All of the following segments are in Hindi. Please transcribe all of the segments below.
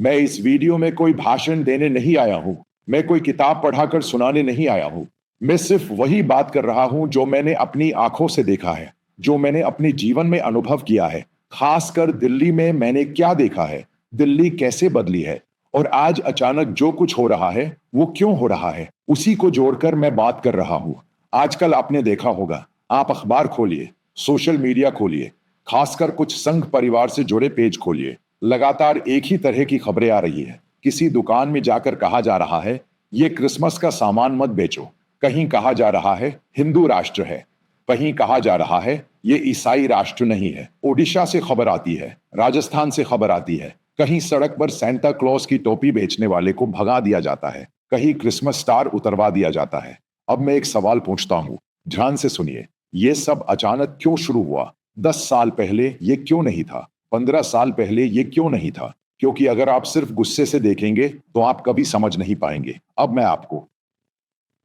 मैं इस वीडियो में कोई भाषण देने नहीं आया हूं। मैं कोई किताब पढ़ाकर सुनाने नहीं आया हूं। मैं सिर्फ वही बात कर रहा हूं जो मैंने अपनी आंखों से देखा है, जो मैंने अपने जीवन में अनुभव किया है। खासकर दिल्ली में मैंने क्या देखा है, दिल्ली कैसे बदली है, और आज अचानक जो कुछ हो रहा है वो क्यों हो रहा है, उसी को जोड़कर मैं बात कर रहा हूं। आजकल आपने देखा होगा, आप अखबार खोलिए, सोशल मीडिया खोलिए, खासकर कुछ संघ परिवार से जुड़े पेज खोलिए, लगातार एक ही तरह की खबरें आ रही है। किसी दुकान में जाकर कहा जा रहा है, ये क्रिसमस का सामान मत बेचो। कहीं कहा जा रहा है, हिंदू राष्ट्र है। कहीं कहा जा रहा है, ये ईसाई राष्ट्र नहीं है। ओडिशा से खबर आती है, राजस्थान से खबर आती है। कहीं सड़क पर सेंटा क्लॉज की टोपी बेचने वाले को भगा दिया जाता है, कहीं क्रिसमस स्टार उतरवा दिया जाता है। अब मैं एक सवाल पूछता हूं, ध्यान से सुनिए। ये सब अचानक क्यों शुरू हुआ? 10 साल पहले ये क्यों नहीं था? 15 साल पहले ये क्यों नहीं था? क्योंकि अगर आप सिर्फ गुस्से से देखेंगे तो आप कभी समझ नहीं पाएंगे। अब मैं आपको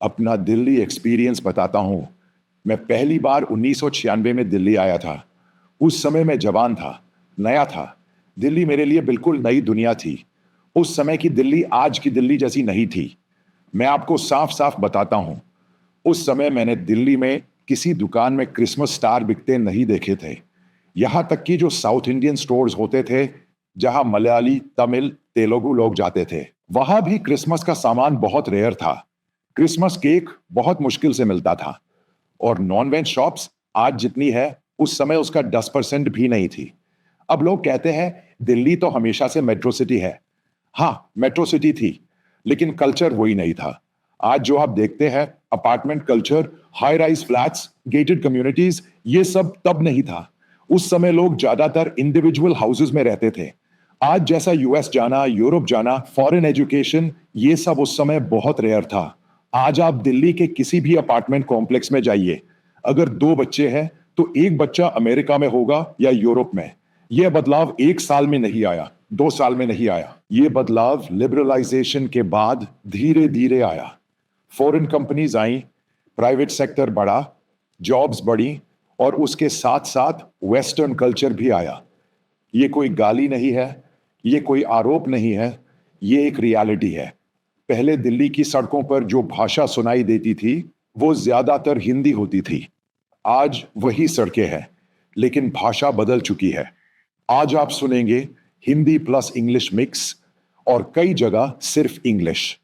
अपना दिल्ली एक्सपीरियंस बताता हूं। मैं पहली बार 1996 में दिल्ली आया था। उस समय मैं जवान था, नया था। दिल्ली मेरे लिए बिल्कुल नई दुनिया थी। उस समय की दिल्ली आज की दिल्ली जैसी नहीं थी। मैं आपको साफ साफ बताता हूं, उस समय मैंने दिल्ली में किसी दुकान में क्रिसमस स्टार बिकते नहीं देखे थे। यहां तक कि जो साउथ इंडियन स्टोर्स होते थे, जहां मलयाली, तमिल, तेलुगु लोग जाते थे, वहां भी क्रिसमस का सामान बहुत रेयर था। क्रिसमस केक बहुत मुश्किल से मिलता था, और नॉन वेज शॉप्स आज जितनी है, उस समय उसका 10% भी नहीं थी। अब लोग कहते हैं दिल्ली तो हमेशा से मेट्रो सिटी है। हाँ, मेट्रो सिटी थी, लेकिन कल्चर वही नहीं था। आज जो आप देखते हैं, apartment culture, high rise flats, gated communities, ये सब तब नहीं था। उस समय लोग ज्यादातर इंडिविजुअल हाउसेस में रहते थे। आज जैसा यूएस जाना, यूरोप जाना, फॉरेन एजुकेशन, ये सब उस समय बहुत रेयर था। आज आप दिल्ली के किसी भी अपार्टमेंट कॉम्प्लेक्स में जाइए, अगर 2 बच्चे हैं तो एक बच्चा अमेरिका में होगा या यूरोप में। यह बदलाव 1 साल में नहीं आया, 2 साल में नहीं आया। यह बदलाव लिबरलाइजेशन के बाद धीरे धीरे आया। फॉरेन कंपनीज आई, प्राइवेट सेक्टर बढ़ा, जॉब्स बढ़ी, और उसके साथ साथ वेस्टर्न कल्चर भी आया। ये कोई गाली नहीं है, ये कोई आरोप नहीं है, ये एक रियलिटी है। पहले दिल्ली की सड़कों पर जो भाषा सुनाई देती थी, वो ज्यादातर हिंदी होती थी। आज वही सड़कें हैं, लेकिन भाषा बदल चुकी है। आज आप सुनेंगे हिंदी प्लस इंग्लिश मिक्स, और कई जगह सिर्फ इंग्लिश।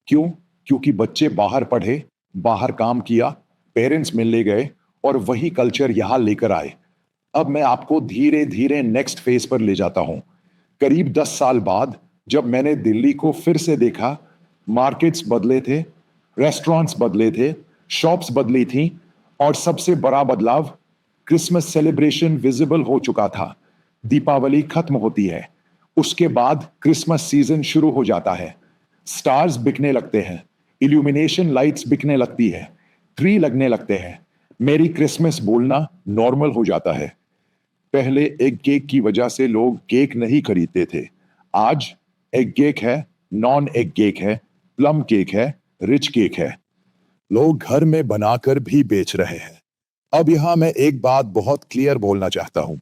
क्यों? क्योंकि बच्चे बाहर पढ़े, बाहर काम किया, पेरेंट्स मिलने गए, और वही कल्चर यहां लेकर आए। अब मैं आपको धीरे धीरे नेक्स्ट फेज पर ले जाता हूं। करीब 10 साल बाद जब मैंने दिल्ली को फिर से देखा, मार्केट्स बदले थे, रेस्टोरेंट्स बदले थे, शॉप्स बदली थी, और सबसे बड़ा बदलाव, क्रिसमस सेलिब्रेशन विजिबल हो चुका था। दीपावली खत्म होती है, उसके बाद क्रिसमस सीजन शुरू हो जाता है। स्टार्स बिकने लगते हैं, इल्यूमिनेशन लाइट्स बिकने लगती है, ट्री लगने लगते हैं। मेरी क्रिसमस बोलना नॉर्मल हो जाता है। पहले एग केक की वजह से लोग केक नहीं खरीदते थे। आज एग केक है, नॉन एग केक है, प्लम केक है, रिच केक है। लोग घर में बनाकर भी बेच रहे हैं। अब यहां मैं एक बात बहुत क्लियर बोलना चाहता हूं।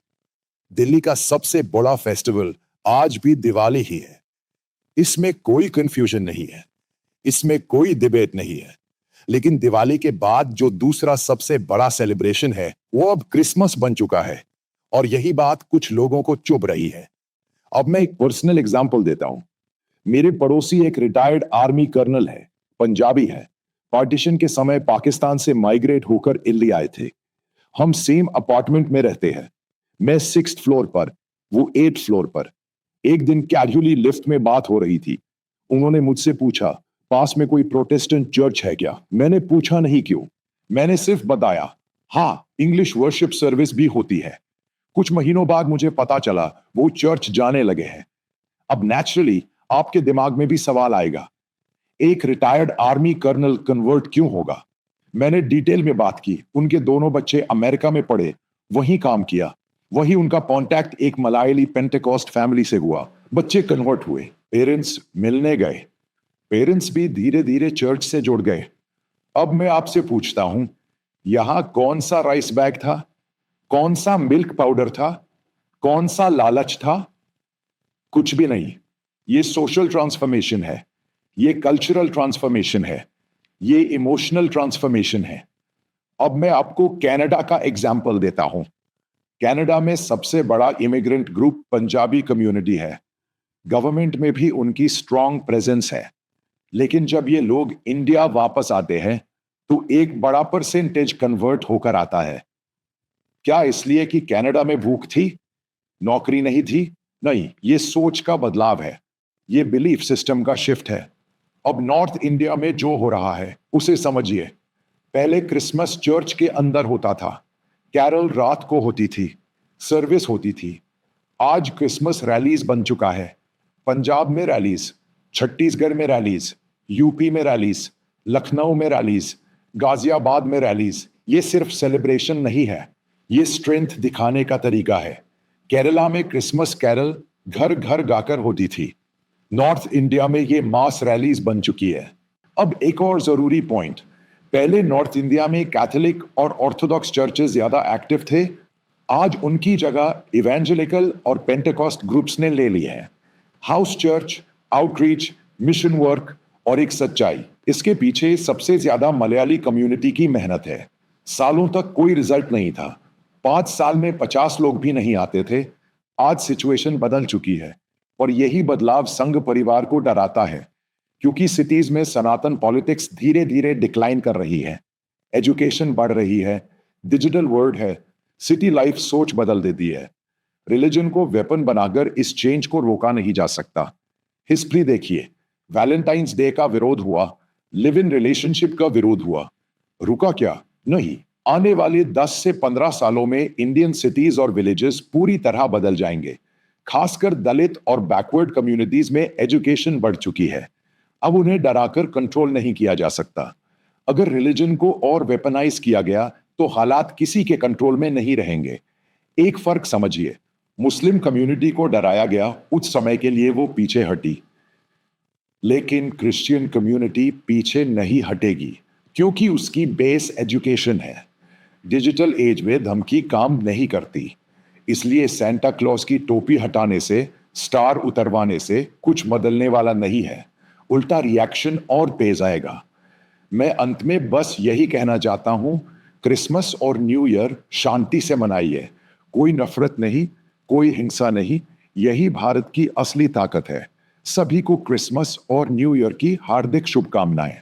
दिल्ली का सबसे बड़ा फेस्टिवल आज भी दिवाली ही है। इसमें कोई कंफ्यूजन नहीं है, इसमें कोई डिबेट नहीं है। लेकिन दिवाली के बाद जो दूसरा सबसे बड़ा सेलिब्रेशन है, वो अब क्रिसमस बन चुका है, और यही बात कुछ लोगों को चुभ रही है। अब मैं एक पर्सनल एग्जांपल देता हूं। मेरे पड़ोसी एक रिटायर्ड आर्मी कर्नल है, पंजाबी है। पार्टीशन के समय पाकिस्तान से माइग्रेट होकर दिल्ली आए थे। हम सेम अपार्टमेंट में रहते हैं। मैं 6th फ्लोर पर, वो 8th फ्लोर पर। एक दिन कैजुअली लिफ्ट में बात हो रही थी। उन्होंने मुझसे पूछा, पास में कोई प्रोटेस्टेंट चर्च है क्या? मैंने पूछा नहीं क्यों, मैंने सिर्फ बताया, हाँ, इंग्लिश वर्शिप सर्विस भी होती है। कुछ महीनों बाद मुझे पता चला वो चर्च जाने लगे हैं। अब नेचुरली आपके दिमाग में भी सवाल आएगा, एक रिटायर्ड आर्मी कर्नल कन्वर्ट क्यों होगा? मैंने डिटेल में बात की। उनके दोनों बच्चे अमेरिका में पढ़े, वहीं काम किया, वही उनका कांटेक्ट एक मलायली पेंटेकोस्ट फैमिली से हुआ। बच्चे कन्वर्ट हुए, पेरेंट्स मिलने गए, पेरेंट्स भी धीरे धीरे चर्च से जुड़ गए। अब मैं आपसे पूछता हूं, यहां कौन सा राइस बैग था? कौन सा मिल्क पाउडर था? कौन सा लालच था? कुछ भी नहीं। ये सोशल ट्रांसफॉर्मेशन है, ये कल्चरल ट्रांसफॉर्मेशन है, ये इमोशनल ट्रांसफॉर्मेशन है। अब मैं आपको कनाडा का एग्जाम्पल देता हूं। कनाडा में सबसे बड़ा इमिग्रेंट ग्रुप पंजाबी कम्युनिटी है। गवर्नमेंट में भी उनकी स्ट्रांग प्रेजेंस है। लेकिन जब ये लोग इंडिया वापस आते हैं तो एक बड़ा परसेंटेज कन्वर्ट होकर आता है। क्या इसलिए कि कनाडा में भूख थी, नौकरी नहीं थी? नहीं, ये सोच का बदलाव है, ये बिलीफ सिस्टम का शिफ्ट है। अब नॉर्थ इंडिया में जो हो रहा है उसे समझिए। पहले क्रिसमस चर्च के अंदर होता था, कैरल रात को होती थी, सर्विस होती थी। आज क्रिसमस रैलीज बन चुका है। पंजाब में रैलीज, छत्तीसगढ़ में रैलीज, यूपी में रैलीज, लखनऊ में रैलीज, गाजियाबाद में रैलीज। ये सिर्फ सेलिब्रेशन नहीं है, ये स्ट्रेंथ दिखाने का तरीका है। केरला में क्रिसमस कैरल घर घर गाकर होती थी। नॉर्थ इंडिया में ये मास रैलीज बन चुकी है। अब एक और जरूरी पॉइंट, पहले नॉर्थ इंडिया में कैथोलिक और ऑर्थोडॉक्स चर्चेस ज्यादा एक्टिव थे। आज उनकी जगह इवेंजेलिकल और पेंटेकॉस्ट ग्रुप्स ने ले ली है। House church, outreach, mission work और एक सच्चाई, इसके पीछे सबसे ज्यादा मलयाली कम्युनिटी की मेहनत है। सालों तक कोई रिजल्ट नहीं था, 5 साल में 50 लोग भी नहीं आते थे। आज सिचुएशन बदल चुकी है और यही बदलाव संघ परिवार को डराता है, क्योंकि सिटीज में सनातन पॉलिटिक्स धीरे धीरे डिक्लाइन कर रही है। एजुकेशन बढ़ रही है, डिजिटल वर्ल्ड है, सिटी लाइफ सोच बदल देती है। रिलीजन को वेपन बनाकर इस चेंज को रोका नहीं जा सकता। हिस्ट्री देखिए, वैलेंटाइंस डे का विरोध हुआ, लिव इन रिलेशनशिप का विरोध हुआ। रुका क्या? नहीं। आने वाले 10 से 15 सालों में इंडियन सिटीज और विलेजेस पूरी तरह बदल जाएंगे। खासकर दलित और बैकवर्ड कम्युनिटीज में एजुकेशन बढ़ चुकी है। अब उन्हें डराकर कंट्रोल नहीं किया जा सकता। अगर रिलीजन को और वेपनाइज किया गया तो हालात किसी के कंट्रोल में नहीं रहेंगे। एक फर्क समझिए, मुस्लिम कम्युनिटी को डराया गया, उस समय के लिए वो पीछे हटी, लेकिन क्रिश्चियन कम्युनिटी पीछे नहीं हटेगी, क्योंकि उसकी बेस एजुकेशन है। डिजिटल एज में धमकी काम नहीं करती, इसलिए सेंटा क्लॉज की टोपी हटाने से, स्टार उतरवाने से कुछ बदलने वाला नहीं है। उल्टा रिएक्शन और तेज आएगा। मैं अंत में बस यही कहना चाहता हूं, क्रिसमस और न्यू ईयर शांति से मनाइए। कोई नफरत नहीं, कोई हिंसा नहीं। यही भारत की असली ताकत है। सभी को क्रिसमस और न्यू ईयर की हार्दिक शुभकामनाएं।